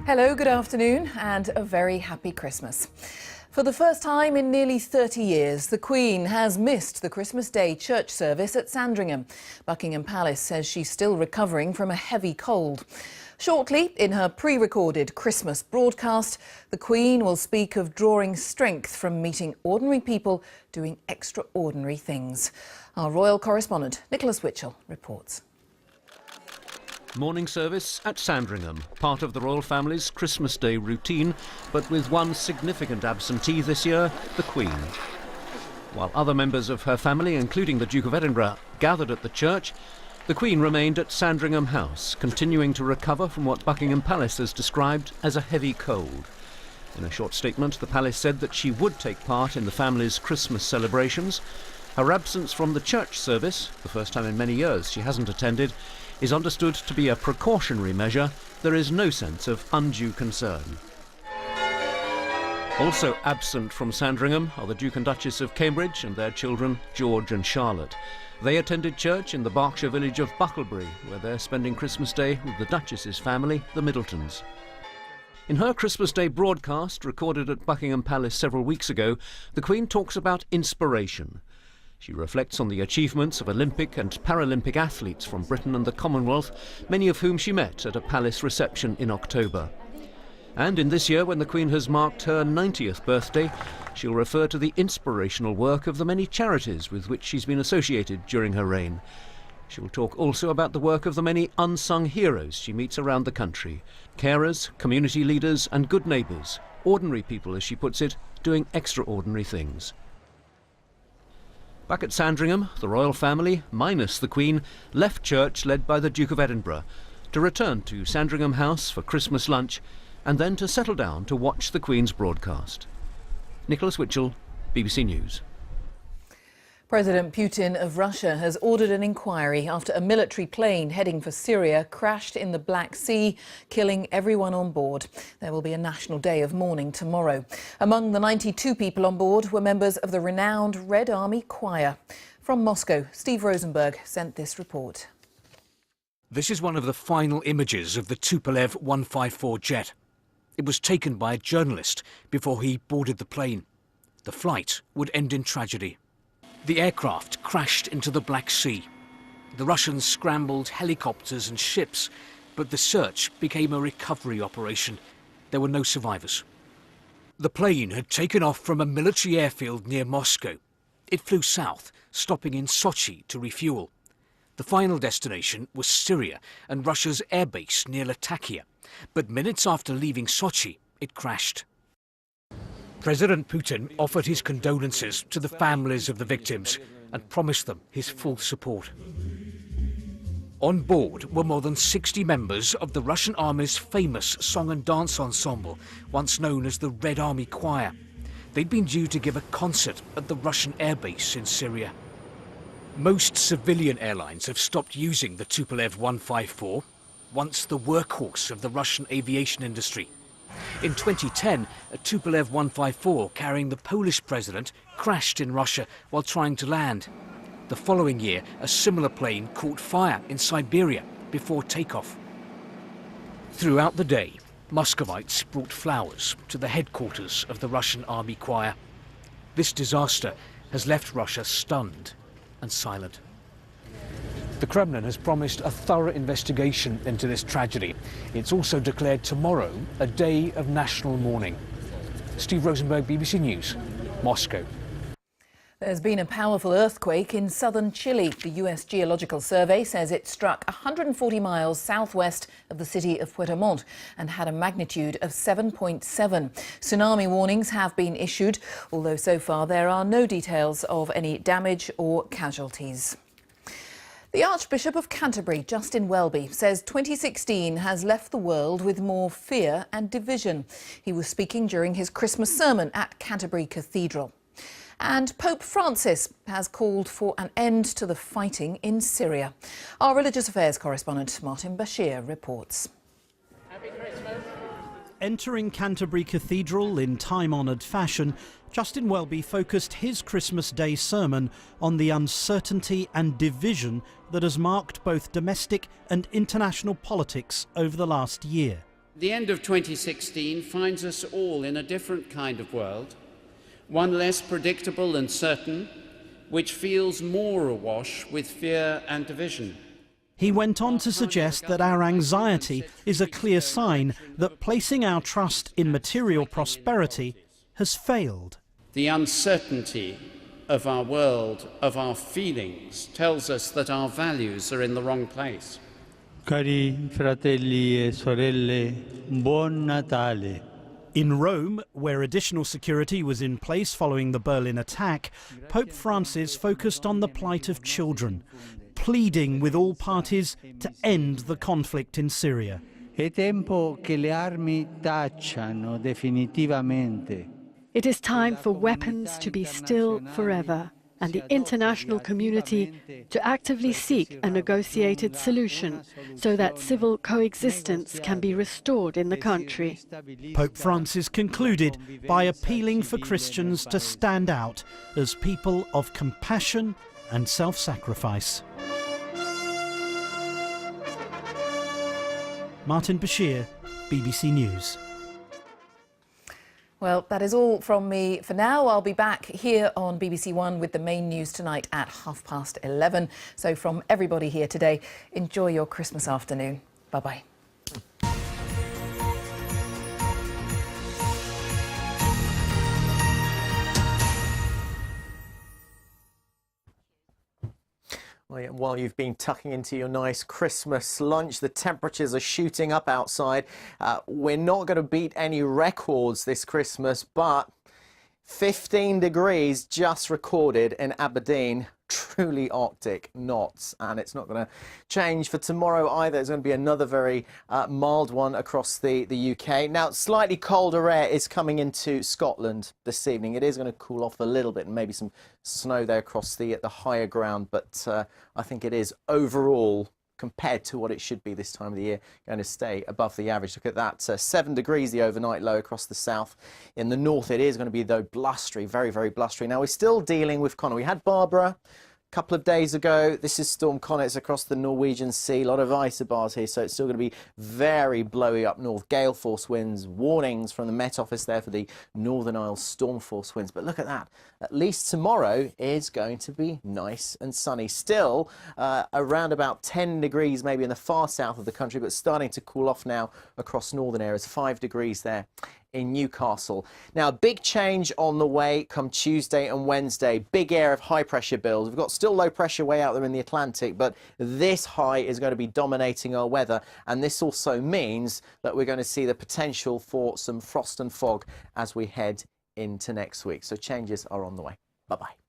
Hello, good afternoon and a very happy Christmas. For the first time in nearly 30 years, the Queen has missed the Christmas Day church service at Sandringham. Buckingham Palace says she's still recovering from a heavy cold. Shortly, in her pre-recorded Christmas broadcast, the Queen will speak of drawing strength from meeting ordinary people doing extraordinary things. Our royal correspondent, Nicholas Witchell, reports. Morning service at Sandringham, part of the royal family's Christmas Day routine, but with one significant absentee this year, the Queen. While other members of her family, including the Duke of Edinburgh, gathered at the church, the Queen remained at Sandringham House, continuing to recover from what Buckingham Palace has described as a heavy cold. In a short statement, the palace said that she would take part in the family's Christmas celebrations. Her absence from the church service, the first time in many years she hasn't attended, is understood to be a precautionary measure. There is no sense of undue concern. Also absent from Sandringham are the Duke and Duchess of Cambridge and their children George and Charlotte. They attended church in the Berkshire village of Bucklebury, where they're spending Christmas Day with the Duchess's family, the Middletons. In her Christmas Day broadcast, recorded at Buckingham Palace several weeks ago, the Queen talks about inspiration. She reflects on the achievements of Olympic and Paralympic athletes from Britain and the Commonwealth, many of whom she met at a palace reception in October. And in this year, when the Queen has marked her 90th birthday, she'll refer to the inspirational work of the many charities with which she's been associated during her reign. She will talk also about the work of the many unsung heroes she meets around the country. Carers, community leaders and good neighbours. Ordinary people, as she puts it, doing extraordinary things. Back at Sandringham, the royal family, minus the Queen, left church led by the Duke of Edinburgh, to return to Sandringham House for Christmas lunch and then to settle down to watch the Queen's broadcast. Nicholas Witchell, BBC News. President Putin of Russia has ordered an inquiry after a military plane heading for Syria crashed in the Black Sea, killing everyone on board. There will be a national day of mourning tomorrow. Among the 92 people on board were members of the renowned Red Army Choir. From Moscow, Steve Rosenberg sent this report. This is one of the final images of the Tupolev 154 jet. It was taken by a journalist before he boarded the plane. The flight would end in tragedy. The aircraft crashed into the Black Sea. The Russians scrambled helicopters and ships, but the search became a recovery operation. There were no survivors. The plane had taken off from a military airfield near Moscow. It flew south, stopping in Sochi to refuel. The final destination was Syria and Russia's airbase near Latakia. But minutes after leaving Sochi, it crashed. President Putin offered his condolences to the families of the victims and promised them his full support. On board were more than 60 members of the Russian Army's famous song and dance ensemble, once known as the Red Army Choir. They'd been due to give a concert at the Russian airbase in Syria. Most civilian airlines have stopped using the Tupolev 154, once the workhorse of the Russian aviation industry. In 2010, a Tupolev 154 carrying the Polish president crashed in Russia while trying to land. The following year, a similar plane caught fire in Siberia before takeoff. Throughout the day, Muscovites brought flowers to the headquarters of the Russian Army Choir. This disaster has left Russia stunned and silent. The Kremlin has promised a thorough investigation into this tragedy. It's also declared tomorrow a day of national mourning. Steve Rosenberg, BBC News, Moscow. There's been a powerful earthquake in southern Chile. The US Geological Survey says it struck 140 miles southwest of the city of Puerto Montt and had a magnitude of 7.7. Tsunami warnings have been issued, although so far there are no details of any damage or casualties. The Archbishop of Canterbury, Justin Welby, says 2016 has left the world with more fear and division. He was speaking during his Christmas sermon at Canterbury Cathedral. And Pope Francis has called for an end to the fighting in Syria. Our religious affairs correspondent Martin Bashir reports. Happy Christmas. Entering Canterbury Cathedral in time-honoured fashion, Justin Welby focused his Christmas Day sermon on the uncertainty and division that has marked both domestic and international politics over the last year. The end of 2016 finds us all in a different kind of world, one less predictable and certain, which feels more awash with fear and division. He went on to suggest that our anxiety is a clear sign that placing our trust in material prosperity has failed. The uncertainty of our world, of our feelings, tells us that our values are in the wrong place. Cari fratelli e sorelle, buon Natale. In Rome, where additional security was in place following the Berlin attack, Pope Francis focused on the plight of children, pleading with all parties to end the conflict in Syria. È tempo che le armi tacciano definitivamente. It is time for weapons to be still forever, and the international community to actively seek a negotiated solution so that civil coexistence can be restored in the country. Pope Francis concluded by appealing for Christians to stand out as people of compassion and self-sacrifice. Martin Bashir, BBC News. Well, that is all from me for now. I'll be back here on BBC One with the main news tonight at 11:30. So from everybody here today, enjoy your Christmas afternoon. Bye-bye. While you've been tucking into your nice Christmas lunch, the temperatures are shooting up outside. We're not going to beat any records this Christmas, but 15 degrees just recorded in Aberdeen. Truly Arctic knots, and it's not going to change for tomorrow either. It's going to be another very mild one across the UK. Now, slightly colder air is coming into Scotland this evening. It is going to cool off a little bit, and maybe some snow there across the higher ground, but I think it is overall, compared to what it should be this time of the year, going to stay above the average. Look at that, 7 degrees the overnight low across the south. In the north it is going to be, though, blustery, very, very blustery. Now, we're still dealing with Connor. We had Barbara a couple of days ago. This is Storm Connor. It's across the Norwegian Sea. A lot of isobars here, so it's still going to be very blowy up north. Gale force winds, warnings from the Met Office there for the Northern Isles storm force winds. But look at that. At least tomorrow is going to be nice and sunny. Still around about 10 degrees maybe in the far south of the country, but starting to cool off now across northern areas. 5 degrees there in Newcastle. Now, big change on the way come Tuesday and Wednesday. Big air of high pressure builds. We've got still low pressure way out there in the Atlantic, but this high is going to be dominating our weather, and this also means that we're going to see the potential for some frost and fog as we head into next week. So changes are on the way. Bye-bye.